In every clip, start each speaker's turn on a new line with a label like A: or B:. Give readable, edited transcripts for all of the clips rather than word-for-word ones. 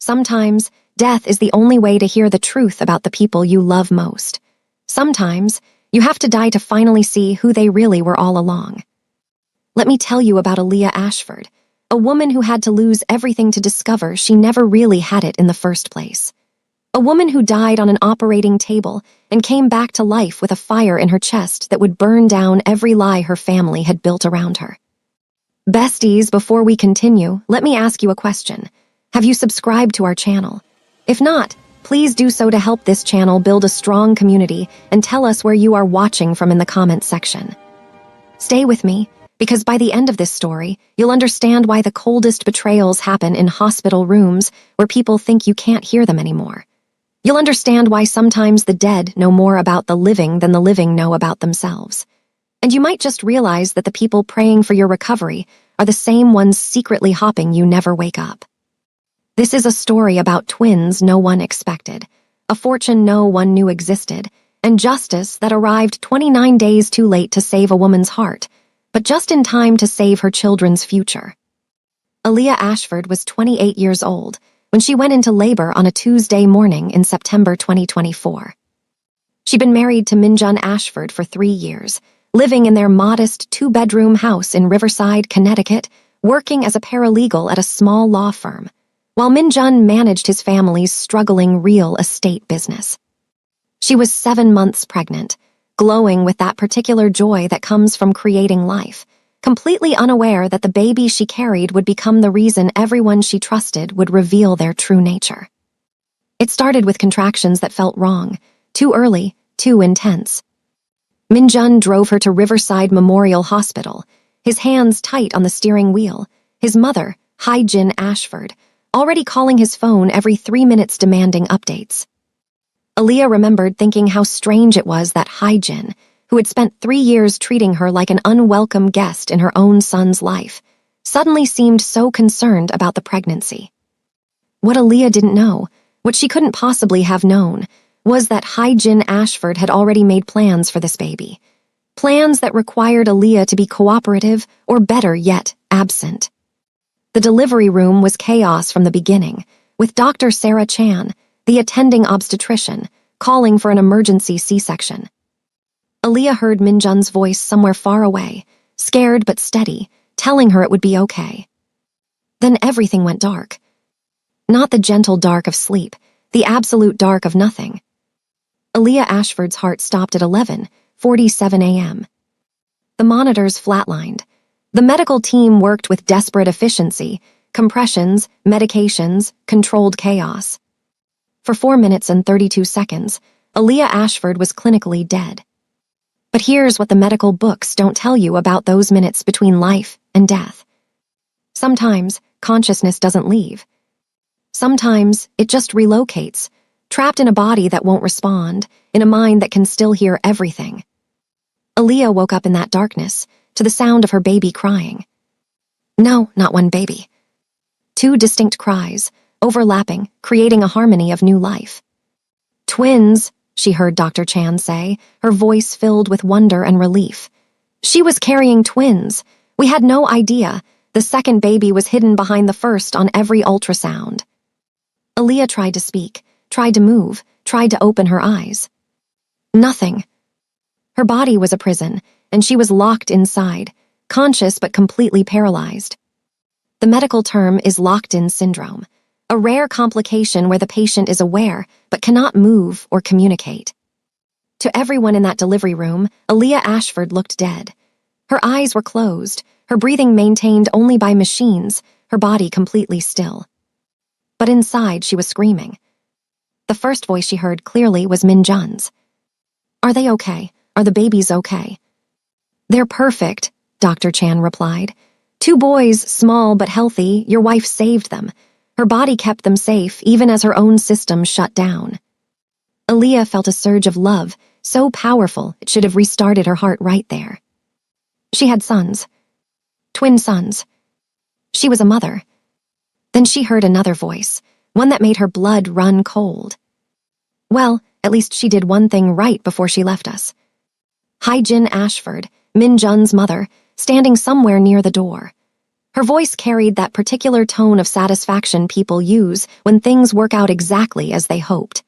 A: Sometimes, death is the only way to hear the truth about the people you love most. Sometimes, you have to die to finally see who they really were all along. Let me tell you about Aaliyah Ashford, a woman who had to lose everything to discover she never really had it in the first place. A woman who died on an operating table and came back to life with a fire in her chest that would burn down every lie her family had built around her. Besties, before we continue, let me ask you a question. Have you subscribed to our channel? If not, please do so to help this channel build a strong community and tell us where you are watching from in the comments section. Stay with me, because by the end of this story, you'll understand why the coldest betrayals happen in hospital rooms where people think you can't hear them anymore. You'll understand why sometimes the dead know more about the living than the living know about themselves. And you might just realize that the people praying for your recovery are the same ones secretly hoping you never wake up. This is a story about twins no one expected, a fortune no one knew existed, and justice that arrived 29 days too late to save a woman's heart, but just in time to save her children's future. Aaliyah Ashford was 28 years old when she went into labor on a Tuesday morning in September 2024. She'd been married to Minjun Ashford for 3 years, living in their modest 2-bedroom house in Riverside, Connecticut, working as a paralegal at a small law firm, while Minjun managed his family's struggling real estate business. She was 7 months pregnant, glowing with that particular joy that comes from creating life, completely unaware that the baby she carried would become the reason everyone she trusted would reveal their true nature. It started with contractions that felt wrong, too early, too intense. Minjun drove her to Riverside Memorial Hospital, his hands tight on the steering wheel, his mother, Hyjin Ashford, already calling his phone every 3 minutes demanding updates. Aaliyah remembered thinking how strange it was that Hyjin, who had spent 3 years treating her like an unwelcome guest in her own son's life, suddenly seemed so concerned about the pregnancy. What Aaliyah didn't know, what she couldn't possibly have known, was that Hyjin Ashford had already made plans for this baby. Plans that required Aaliyah to be cooperative or, better yet, absent. The delivery room was chaos from the beginning, with Dr. Sarah Chan, the attending obstetrician, calling for an emergency C-section. Aaliyah heard Minjun's voice somewhere far away, scared but steady, telling her it would be okay. Then everything went dark. Not the gentle dark of sleep, the absolute dark of nothing. Aaliyah Ashford's heart stopped at 11:47 a.m. The monitors flatlined. The medical team worked with desperate efficiency, compressions, medications, controlled chaos. For 4 minutes and 32 seconds, Aaliyah Ashford was clinically dead. But here's what the medical books don't tell you about those minutes between life and death. Sometimes, consciousness doesn't leave. Sometimes, it just relocates, trapped in a body that won't respond, in a mind that can still hear everything. Aaliyah woke up in that darkness, to the sound of her baby crying. No, not one baby. 2 distinct cries, overlapping, creating a harmony of new life. Twins, she heard Dr. Chan say, her voice filled with wonder and relief. She was carrying twins. We had no idea. The second baby was hidden behind the first on every ultrasound. Aaliyah tried to speak, tried to move, tried to open her eyes. Nothing. Her body was a prison, and she was locked inside, conscious but completely paralyzed. The medical term is locked-in syndrome, a rare complication where the patient is aware but cannot move or communicate. To everyone in that delivery room, Aaliyah Ashford looked dead. Her eyes were closed, her breathing maintained only by machines, her body completely still. But inside, she was screaming. The first voice she heard clearly was Minjun's. Are they okay? Are the babies okay? They're perfect, Dr. Chan replied. 2 boys, small but healthy, your wife saved them. Her body kept them safe, even as her own system shut down. Aaliyah felt a surge of love, so powerful it should have restarted her heart right there. She had sons. Twin sons. She was a mother. Then she heard another voice, one that made her blood run cold. Well, at least she did one thing right before she left us. Hyjin Ashford, Minjun's mother, standing somewhere near the door. Her voice carried that particular tone of satisfaction people use when things work out exactly as they hoped.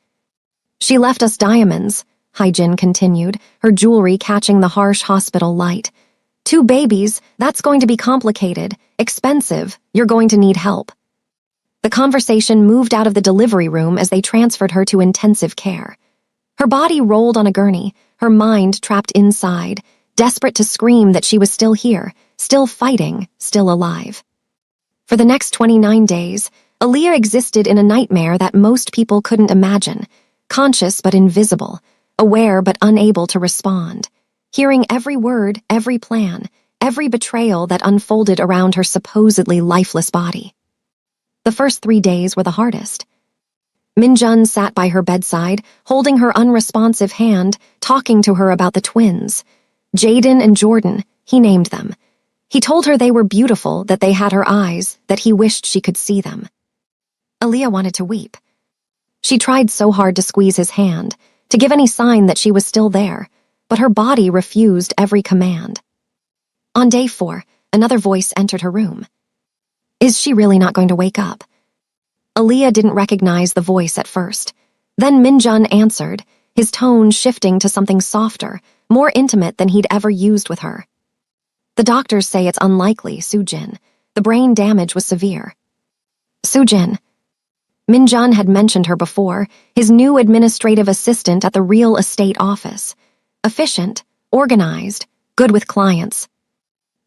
A: She left us diamonds, Haijin continued, her jewelry catching the harsh hospital light. 2 babies, that's going to be complicated, expensive, you're going to need help. The conversation moved out of the delivery room as they transferred her to intensive care. Her body rolled on a gurney, her mind trapped inside, desperate to scream that she was still here, still fighting, still alive. For the next 29 days, Aaliyah existed in a nightmare that most people couldn't imagine, conscious but invisible, aware but unable to respond, hearing every word, every plan, every betrayal that unfolded around her supposedly lifeless body. The first 3 days were the hardest. Minjun sat by her bedside, holding her unresponsive hand, talking to her about the twins. Jaden and Jordan, he named them. He told her they were beautiful, that they had her eyes, that he wished she could see them. Aaliyah wanted to weep. She tried so hard to squeeze his hand, to give any sign that she was still there, but her body refused every command. On day 4, another voice entered her room. Is she really not going to wake up? Aaliyah didn't recognize the voice at first. Then Minjun answered, his tone shifting to something softer, more intimate than he'd ever used with her. The doctors say it's unlikely, Sujin. The brain damage was severe. Sujin. Minjun had mentioned her before, his new administrative assistant at the real estate office. Efficient, organized, good with clients.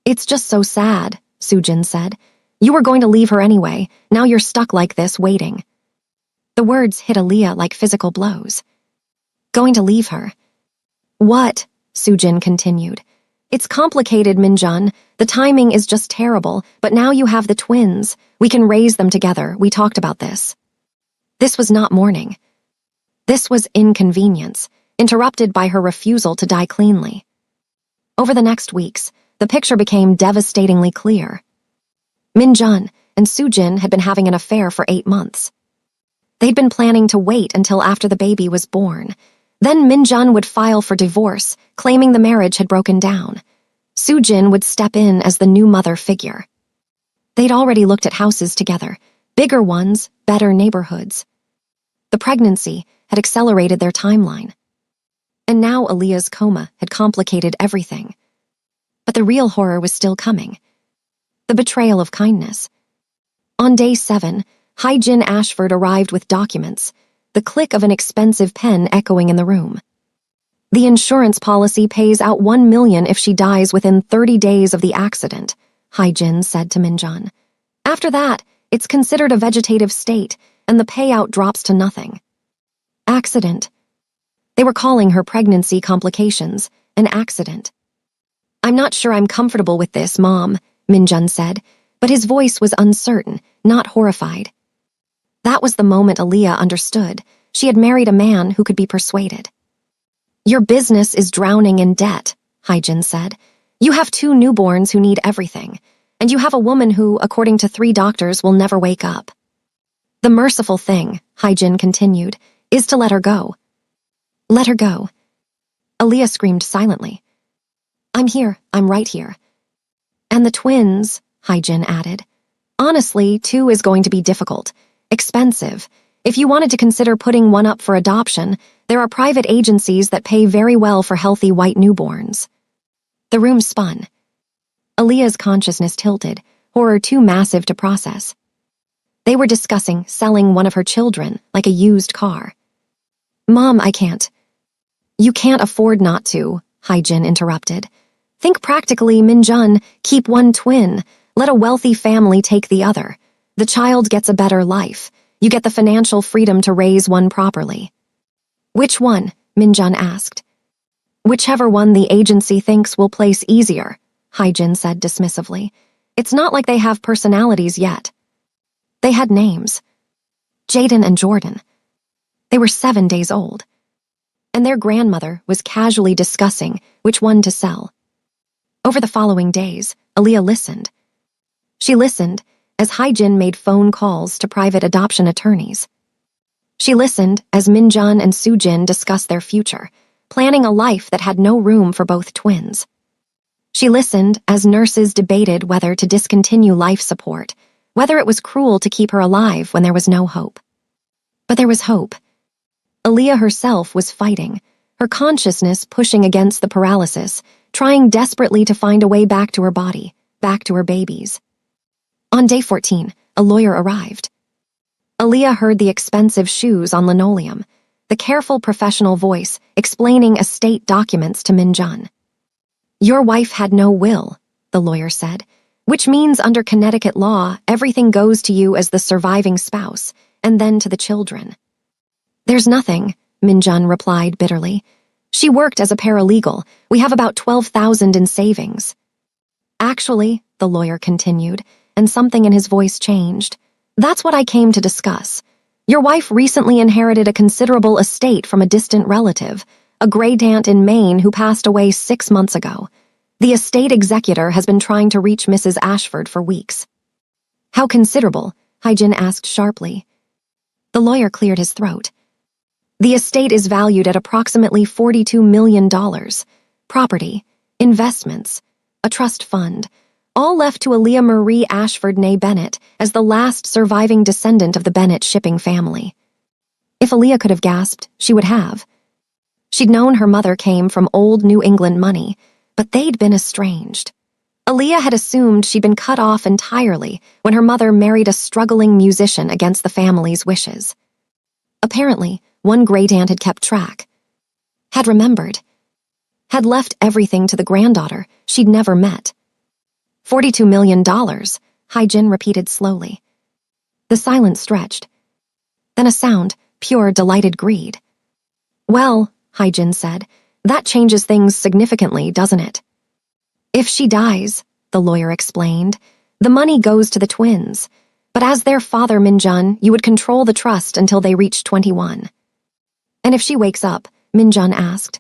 A: It's just so sad, Sujin said. You were going to leave her anyway, now you're stuck like this, waiting. The words hit Aaliyah like physical blows. Going to leave her? What? Sujin continued. It's complicated, Minjun. The timing is just terrible, but now you have the twins. We can raise them together. We talked about this. This was not mourning. This was inconvenience, interrupted by her refusal to die cleanly. Over the next weeks, the picture became devastatingly clear. Minjun and Sujin had been having an affair for 8 months. They'd been planning to wait until after the baby was born. Then Minjun would file for divorce, claiming the marriage had broken down. Sujin would step in as the new mother figure. They'd already looked at houses together, bigger ones, better neighborhoods. The pregnancy had accelerated their timeline. And now Aaliyah's coma had complicated everything. But the real horror was still coming. The betrayal of kindness. On day 7, Haijin Ashford arrived with documents, the click of an expensive pen echoing in the room. The insurance policy pays out $1 million if she dies within 30 days of the accident, Haijin said to Minjun. After that, it's considered a vegetative state, and the payout drops to nothing. Accident. They were calling her pregnancy complications an accident. I'm not sure I'm comfortable with this, Mom, Minjun said, but his voice was uncertain, not horrified. That was the moment Aaliyah understood. She had married a man who could be persuaded. Your business is drowning in debt, Haijin said. You have 2 newborns who need everything, and you have a woman who, according to 3 doctors, will never wake up. The merciful thing, Haijin continued, is to let her go. Let her go. Aaliyah screamed silently. I'm here, I'm right here. And the twins, Haijin added. Honestly, 2 is going to be difficult. Expensive. If you wanted to consider putting one up for adoption, there are private agencies that pay very well for healthy white newborns. The room spun. Aaliyah's consciousness tilted, horror too massive to process. They were discussing selling one of her children like a used car. Mom, I can't. You can't afford not to, Haijin interrupted. Think practically, Minjun, keep one twin, let a wealthy family take the other. The child gets a better life. You get the financial freedom to raise one properly. Which one? Minjun asked. Whichever one the agency thinks will place easier, Haijin said dismissively. It's not like they have personalities yet. They had names. Jaden and Jordan. They were 7 days old. And their grandmother was casually discussing which one to sell. Over the following days, Aaliyah listened. She listened as Haijin made phone calls to private adoption attorneys. She listened as Minjun and Sujin discussed their future, planning a life that had no room for both twins. She listened as nurses debated whether to discontinue life support, whether it was cruel to keep her alive when there was no hope. But there was hope. Aaliyah herself was fighting, her consciousness pushing against the paralysis, trying desperately to find a way back to her body, back to her babies. On day 14, a lawyer arrived. Aaliyah heard the expensive shoes on linoleum, the careful professional voice explaining estate documents to Minjun. "Your wife had no will," the lawyer said, "which means under Connecticut law, everything goes to you as the surviving spouse, and then to the children." "There's nothing," Minjun replied bitterly. "She worked as a paralegal. We have about $12,000 in savings." "Actually," the lawyer continued, and something in his voice changed, "that's what I came to discuss. Your wife recently inherited a considerable estate from a distant relative, a great-aunt in Maine who passed away 6 months ago. The estate executor has been trying to reach Mrs. Ashford for weeks." "How considerable?" Hyjin asked sharply. The lawyer cleared his throat. "The estate is valued at approximately $42 million. Property, investments, a trust fund, all left to Aaliyah Marie Ashford née Bennett as the last surviving descendant of the Bennett shipping family." If Aaliyah could have gasped, she would have. She'd known her mother came from old New England money, but they'd been estranged. Aaliyah had assumed she'd been cut off entirely when her mother married a struggling musician against the family's wishes. Apparently, one great-aunt had kept track, had remembered, had left everything to the granddaughter she'd never met. $42 million, Hyjin repeated slowly. The silence stretched. Then a sound, pure delighted greed. "Well," Hyjin said, "that changes things significantly, doesn't it?" "If she dies," the lawyer explained, "the money goes to the twins. But as their father, Minjun, you would control the trust until they reach 21. "And if she wakes up?" Minjun asked.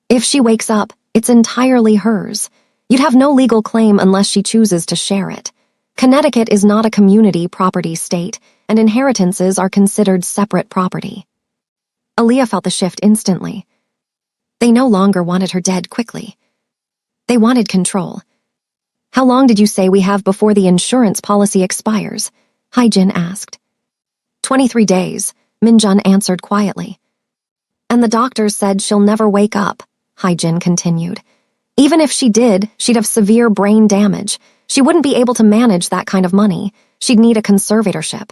A: "If she wakes up, it's entirely hers. You'd have no legal claim unless she chooses to share it. Connecticut is not a community property state, and inheritances are considered separate property." Aaliyah felt the shift instantly. They no longer wanted her dead quickly. They wanted control. "How long did you say we have before the insurance policy expires?" Hyjin asked. 23 days, Minjun answered quietly. "And the doctors said she'll never wake up," Hyjin continued. "Even if she did, she'd have severe brain damage. She wouldn't be able to manage that kind of money. She'd need a conservatorship."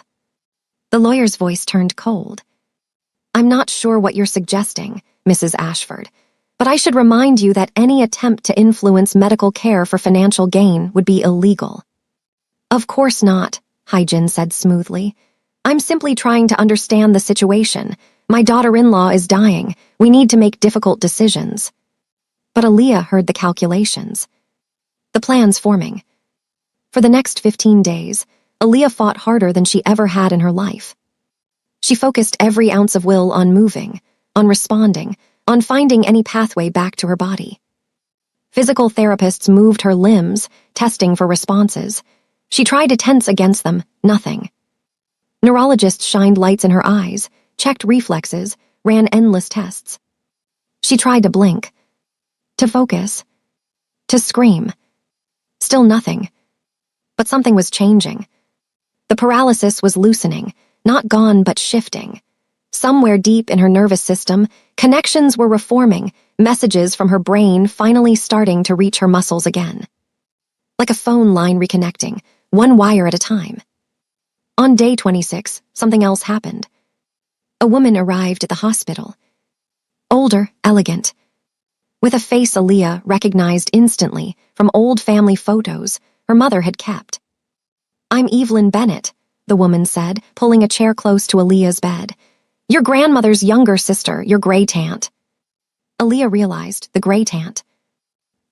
A: The lawyer's voice turned cold. "I'm not sure what you're suggesting, Mrs. Ashford, but I should remind you that any attempt to influence medical care for financial gain would be illegal." "Of course not," Hyjin said smoothly. "I'm simply trying to understand the situation. My daughter-in-law is dying. We need to make difficult decisions." But Aaliyah heard the calculations. The plans forming. For the next 15 days, Aaliyah fought harder than she ever had in her life. She focused every ounce of will on moving, on responding, on finding any pathway back to her body. Physical therapists moved her limbs, testing for responses. She tried to tense against them, nothing. Neurologists shined lights in her eyes, checked reflexes, ran endless tests. She tried to blink, to focus, to scream. Still nothing. But something was changing. The paralysis was loosening, not gone but shifting. Somewhere deep in her nervous system, connections were reforming, messages from her brain finally starting to reach her muscles again. Like a phone line reconnecting, one wire at a time. On day 26, something else happened. A woman arrived at the hospital. Older, elegant, with a face Aaliyah recognized instantly from old family photos her mother had kept. "I'm Evelyn Bennett," the woman said, pulling a chair close to Aaliyah's bed. "Your grandmother's younger sister, your great-aunt." Aaliyah realized the great-aunt.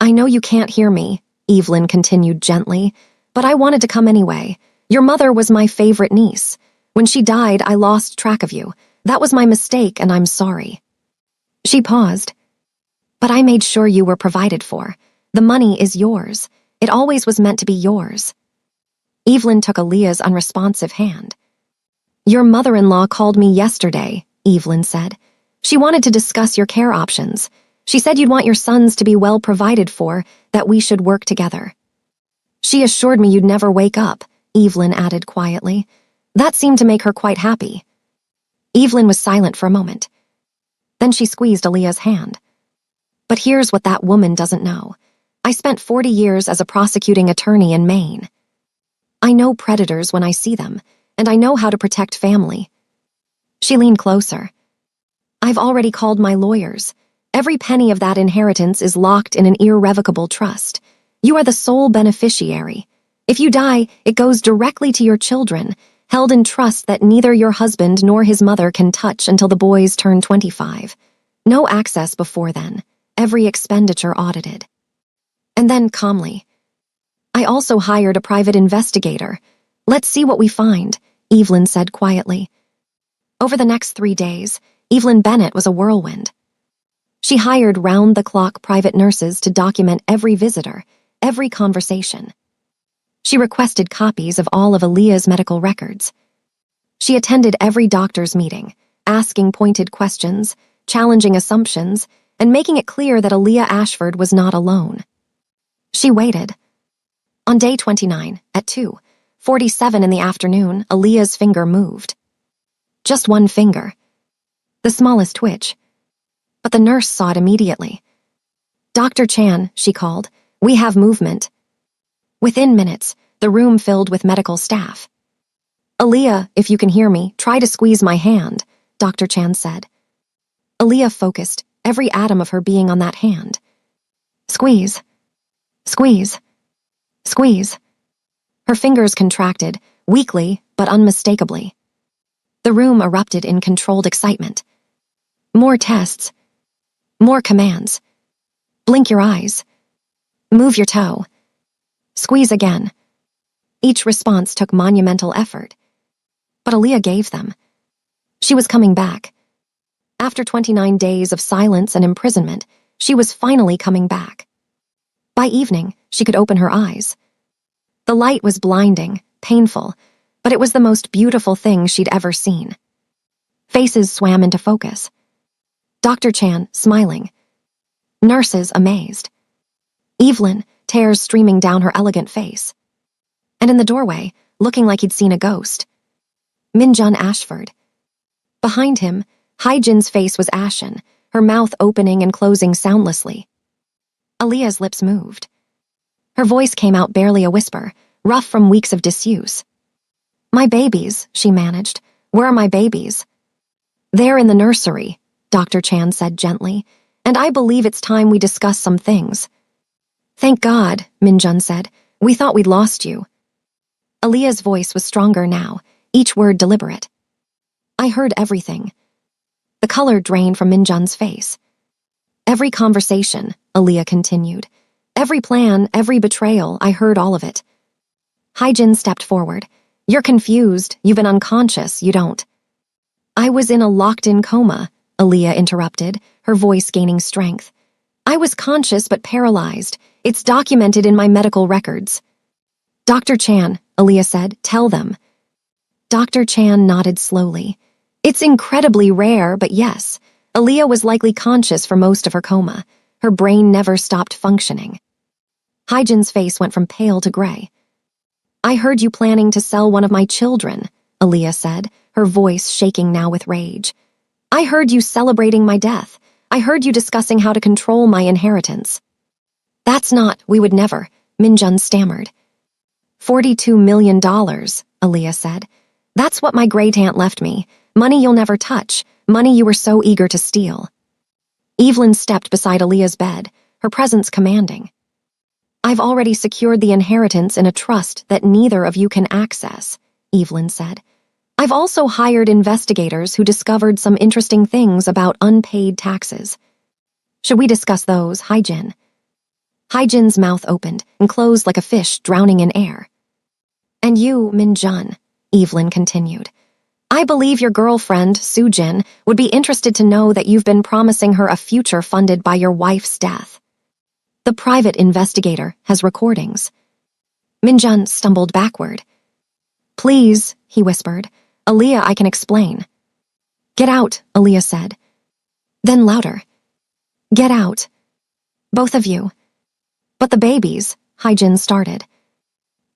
A: "I know you can't hear me," Evelyn continued gently, "but I wanted to come anyway. Your mother was my favorite niece. When she died, I lost track of you. That was my mistake, and I'm sorry." She paused. "But I made sure you were provided for. The money is yours. It always was meant to be yours." Evelyn took Aaliyah's unresponsive hand. "Your mother-in-law called me yesterday," Evelyn said. "She wanted to discuss your care options. She said you'd want your sons to be well provided for, that we should work together. She assured me you'd never wake up, Evelyn added quietly. That seemed to make her quite happy. Evelyn was silent for a moment. Then she squeezed Aaliyah's hand. But here's what that woman doesn't know. I spent 40 years as a prosecuting attorney in Maine. I know predators when I see them, and I know how to protect family. She leaned closer. I've already called my lawyers. Every penny of that inheritance is locked in an irrevocable trust. You are the sole beneficiary. If you die, it goes directly to your children, held in trust that neither your husband nor his mother can touch until the boys turn 25. No access before then. Every expenditure audited. And then, calmly, I also hired a private investigator. Let's see what we find, Evelyn said quietly. Over the next 3 days, Evelyn Bennett was a whirlwind. She hired round-the-clock private nurses to document every visitor, every conversation. She requested copies of all of Aaliyah's medical records. She attended every doctor's meeting, asking pointed questions, challenging assumptions, and making it clear that Aaliyah Ashford was not alone. She waited. On day 29, at 2:47 in the afternoon, Aaliyah's finger moved. Just one finger. The smallest twitch. But the nurse saw it immediately. Dr. Chan, she called, we have movement. Within minutes, the room filled with medical staff. Aaliyah, if you can hear me, try to squeeze my hand, Dr. Chan said. Aaliyah focused, every atom of her being on that hand. Squeeze. Squeeze. Squeeze. Her fingers contracted, weakly but unmistakably. The room erupted in controlled excitement. More tests. More commands. Blink your eyes. Move your toe. Squeeze again. Each response took monumental effort. But Aaliyah gave them. She was coming back. After 29 days of silence and imprisonment, she was finally coming back. By evening, she could open her eyes. The light was blinding, painful, but it was the most beautiful thing she'd ever seen. Faces swam into focus. Dr. Chan, smiling. Nurses, amazed. Evelyn, tears streaming down her elegant face. And in the doorway, looking like he'd seen a ghost, Minjun Ashford. Behind him, Hyjin's face was ashen, her mouth opening and closing soundlessly. Aaliyah's lips moved. Her voice came out barely a whisper, rough from weeks of disuse. My babies, she managed. Where are my babies? They're in the nursery, Dr. Chan said gently, and I believe it's time we discuss some things. Thank God, Minjun said. We thought we'd lost you. Aaliyah's voice was stronger now, each word deliberate. I heard everything. The color drained from Minjun's face. Every conversation, Aaliyah continued. Every plan, every betrayal, I heard all of it. Hyjin stepped forward. You're confused. You've been unconscious. You don't. I was in a locked-in coma, Aaliyah interrupted, her voice gaining strength. I was conscious but paralyzed. It's documented in my medical records. Dr. Chan, Aaliyah said, tell them. Dr. Chan nodded slowly. It's incredibly rare, but yes, Aaliyah was likely conscious for most of her coma. Her brain never stopped functioning. Hyjin's face went from pale to gray. I heard you planning to sell one of my children, Aaliyah said, her voice shaking now with rage. I heard you celebrating my death. I heard you discussing how to control my inheritance. That's not, we would never, Minjun stammered. $42 million, Aaliyah said. That's what my great-aunt left me. Money you'll never touch, money you were so eager to steal. Evelyn stepped beside Aaliyah's bed, her presence commanding. I've already secured the inheritance in a trust that neither of you can access, Evelyn said. I've also hired investigators who discovered some interesting things about unpaid taxes. Should we discuss those, Hyjin? Hyjin's mouth opened and closed like a fish drowning in air. And you, Minjun, Evelyn continued. I believe your girlfriend, Sujin, would be interested to know that you've been promising her a future funded by your wife's death. The private investigator has recordings. Minjun stumbled backward. Please, he whispered. Aaliyah, I can explain. Get out, Aaliyah said. Then louder. Get out. Both of you. But the babies, Hyjin started.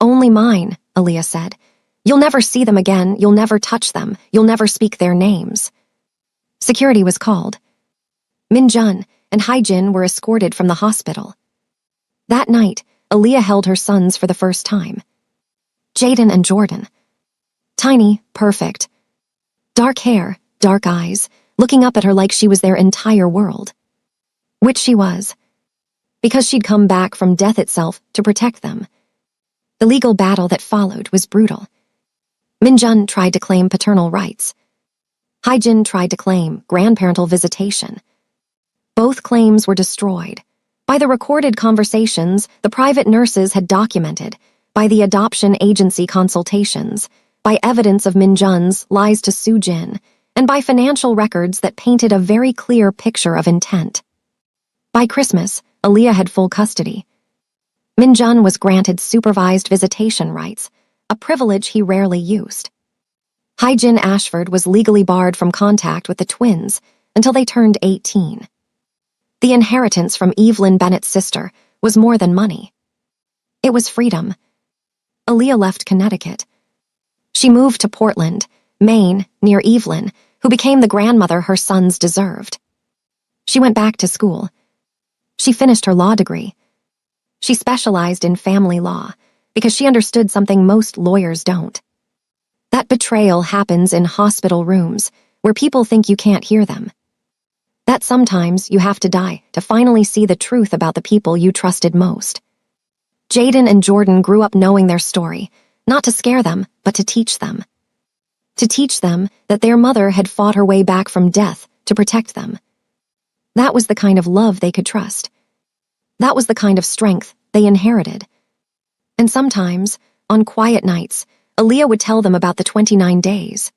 A: Only mine, Aaliyah said. You'll never see them again, you'll never touch them, you'll never speak their names. Security was called. Minjun and Hyjin were escorted from the hospital. That night, Aaliyah held her sons for the first time. Jaden and Jordan. Tiny, perfect. Dark hair, dark eyes, looking up at her like she was their entire world. Which she was. Because she'd come back from death itself to protect them. The legal battle that followed was brutal. Minjun tried to claim paternal rights. Hyjin tried to claim grandparental visitation. Both claims were destroyed. By the recorded conversations the private nurses had documented, by the adoption agency consultations, by evidence of Minjun's lies to Sujin, and by financial records that painted a very clear picture of intent. By Christmas, Aaliyah had full custody. Minjun was granted supervised visitation rights, a privilege he rarely used. Hyjin Ashford was legally barred from contact with the twins until they turned 18. The inheritance from Evelyn Bennett's sister was more than money. It was freedom. Aaliyah left Connecticut. She moved to Portland, Maine, near Evelyn, who became the grandmother her sons deserved. She went back to school. She finished her law degree. She specialized in family law because she understood something most lawyers don't. That betrayal happens in hospital rooms where people think you can't hear them. That sometimes you have to die to finally see the truth about the people you trusted most. Jaden and Jordan grew up knowing their story, not to scare them, but to teach them. To teach them that their mother had fought her way back from death to protect them. That was the kind of love they could trust. That was the kind of strength they inherited. And sometimes, on quiet nights, Aaliyah would tell them about the 29 days.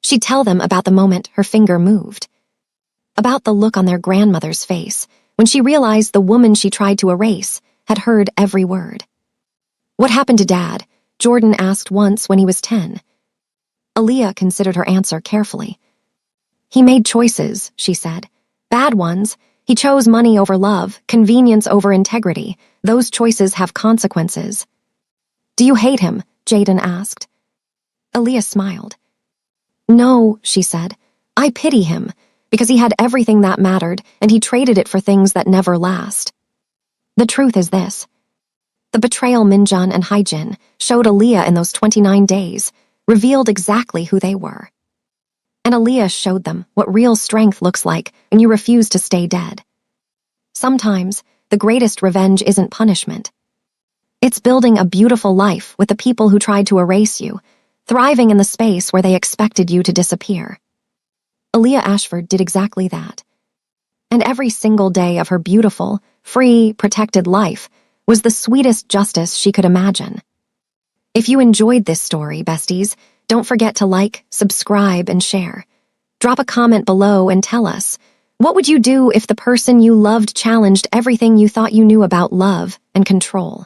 A: She'd tell them about the moment her finger moved. About the look on their grandmother's face when she realized the woman she tried to erase had heard every word. What happened to Dad? Jordan asked once when he was 10. Aaliyah considered her answer carefully. He made choices, she said. Bad ones. He chose money over love, convenience over integrity. Those choices have consequences. Do you hate him? Jaden asked. Aaliyah smiled. No, she said. I pity him, because he had everything that mattered and he traded it for things that never last. The truth is this. The betrayal Minjun and Hyjin showed Aaliyah in those 29 days revealed exactly who they were. And Aaliyah showed them what real strength looks like when you refuse to stay dead. Sometimes, the greatest revenge isn't punishment. It's building a beautiful life with the people who tried to erase you, thriving in the space where they expected you to disappear. Aaliyah Ashford did exactly that. And every single day of her beautiful, free, protected life was the sweetest justice she could imagine. If you enjoyed this story, besties, don't forget to like, subscribe, and share. Drop a comment below and tell us, what would you do if the person you loved challenged everything you thought you knew about love and control?